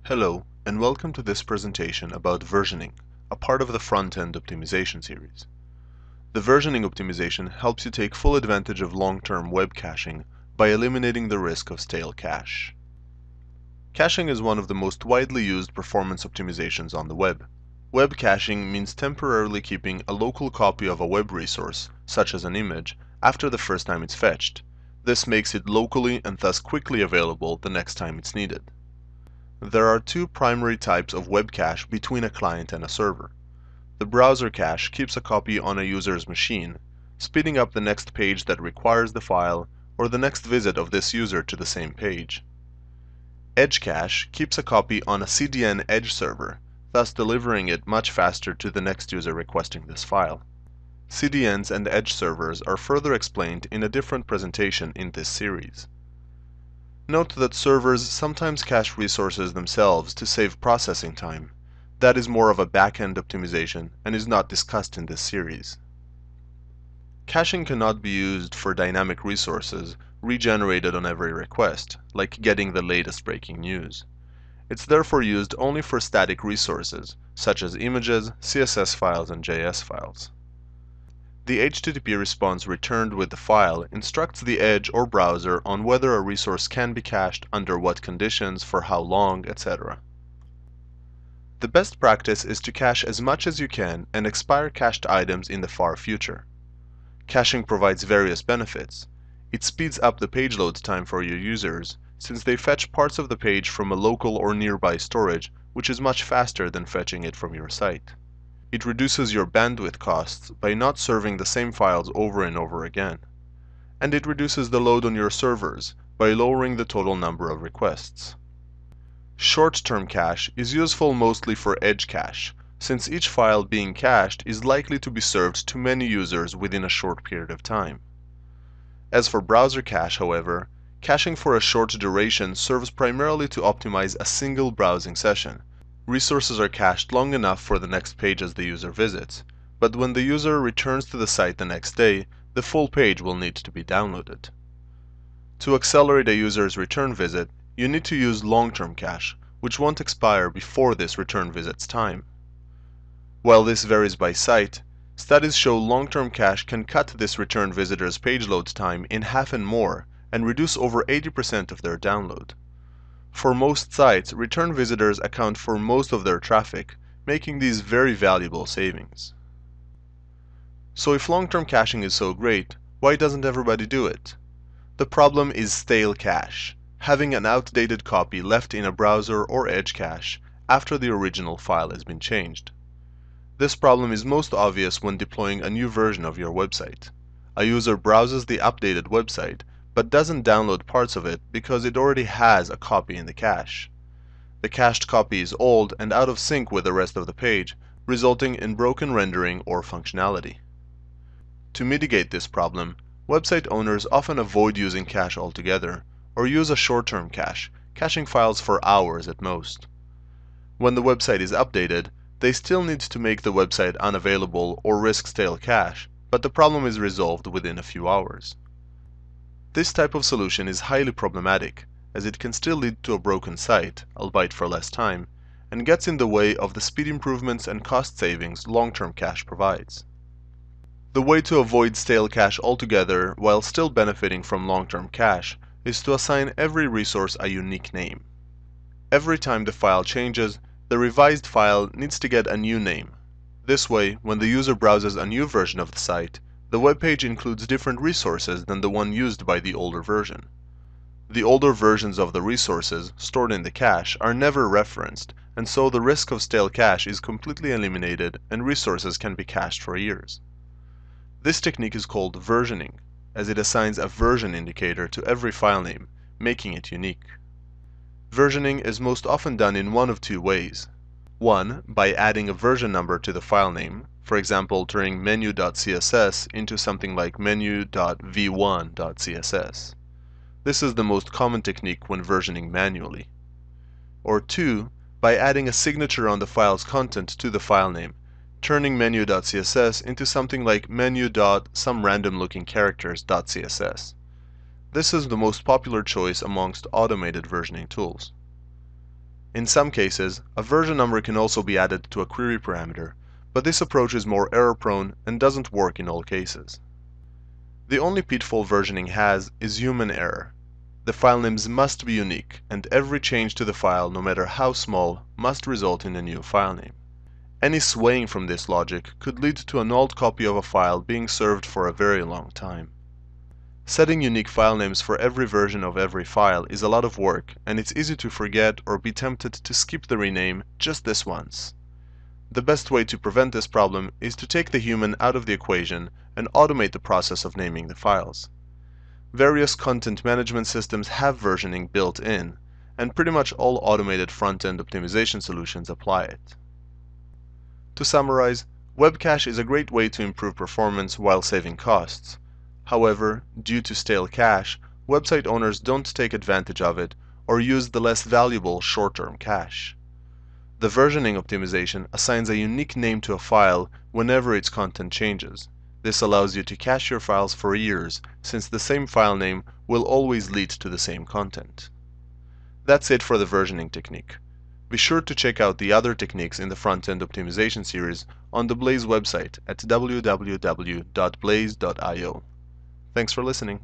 Hello, and welcome to this presentation about versioning, a part of the front-end optimization series. The versioning optimization helps you take full advantage of long-term web caching by eliminating the risk of stale cache. Caching is one of the most widely used performance optimizations on the web. Web caching means temporarily keeping a local copy of a web resource, such as an image, after the first time it's fetched. This makes it locally and thus quickly available the next time it's needed. There are two primary types of web cache between a client and a server. The browser cache keeps a copy on a user's machine, speeding up the next page that requires the file or the next visit of this user to the same page. Edge cache keeps a copy on a CDN edge server, thus delivering it much faster to the next user requesting this file. CDNs and edge servers are further explained in a different presentation in this series. Note that servers sometimes cache resources themselves to save processing time. That is more of a back-end optimization and is not discussed in this series. Caching cannot be used for dynamic resources regenerated on every request, like getting the latest breaking news. It's therefore used only for static resources, such as images, CSS files, and JS files. The HTTP response returned with the file instructs the edge or browser on whether a resource can be cached, under what conditions, for how long, etc. The best practice is to cache as much as you can and expire cached items in the far future. Caching provides various benefits. It speeds up the page load time for your users, since they fetch parts of the page from a local or nearby storage, which is much faster than fetching it from your site. It reduces your bandwidth costs by not serving the same files over and over again. And it reduces the load on your servers by lowering the total number of requests. Short-term cache is useful mostly for edge cache, since each file being cached is likely to be served to many users within a short period of time. As for browser cache, however, caching for a short duration serves primarily to optimize a single browsing session. Resources are cached long enough for the next pages the user visits, but when the user returns to the site the next day, the full page will need to be downloaded. To accelerate a user's return visit, you need to use long-term cache, which won't expire before this return visit's time. While this varies by site, studies show long-term cache can cut this return visitor's page load time in half and more, and reduce over 80% of their download. For most sites, return visitors account for most of their traffic, making these very valuable savings. So if long-term caching is so great, why doesn't everybody do it? The problem is stale cache, having an outdated copy left in a browser or edge cache after the original file has been changed. This problem is most obvious when deploying a new version of your website. A user browses the updated website, but doesn't download parts of it because it already has a copy in the cache. The cached copy is old and out of sync with the rest of the page, resulting in broken rendering or functionality. To mitigate this problem, website owners often avoid using cache altogether, or use a short-term cache, caching files for hours at most. When the website is updated, they still need to make the website unavailable or risk stale cache, but the problem is resolved within a few hours. This type of solution is highly problematic, as it can still lead to a broken site, albeit for less time, and gets in the way of the speed improvements and cost savings long-term cache provides. The way to avoid stale cache altogether while still benefiting from long-term cache is to assign every resource a unique name. Every time the file changes, the revised file needs to get a new name. This way, when the user browses a new version of the site, the web page includes different resources than the one used by the older version. The older versions of the resources stored in the cache are never referenced, and so the risk of stale cache is completely eliminated and resources can be cached for years. This technique is called versioning, as it assigns a version indicator to every file name, making it unique. Versioning is most often done in one of two ways. One, by adding a version number to the file name, for example turning menu.css into something like menu.v1.css. This is the most common technique when versioning manually. Or two, by adding a signature on the file's content to the file name, turning menu.css into something like menu.somerandomlookingcharacters.css. This is the most popular choice amongst automated versioning tools. In some cases, a version number can also be added to a query parameter, but this approach is more error-prone and doesn't work in all cases. The only pitfall versioning has is human error. The file names must be unique, and every change to the file, no matter how small, must result in a new file name. Any swaying from this logic could lead to an old copy of a file being served for a very long time. Setting unique file names for every version of every file is a lot of work, and it's easy to forget or be tempted to skip the rename just this once. The best way to prevent this problem is to take the human out of the equation and automate the process of naming the files. Various content management systems have versioning built in, and pretty much all automated front-end optimization solutions apply it. To summarize, web cache is a great way to improve performance while saving costs. However, due to stale cache, website owners don't take advantage of it or use the less valuable short-term cache. The versioning optimization assigns a unique name to a file whenever its content changes. This allows you to cache your files for years, since the same file name will always lead to the same content. That's it for the versioning technique. Be sure to check out the other techniques in the front-end optimization series on the Blaze website at www.blaze.io. Thanks for listening.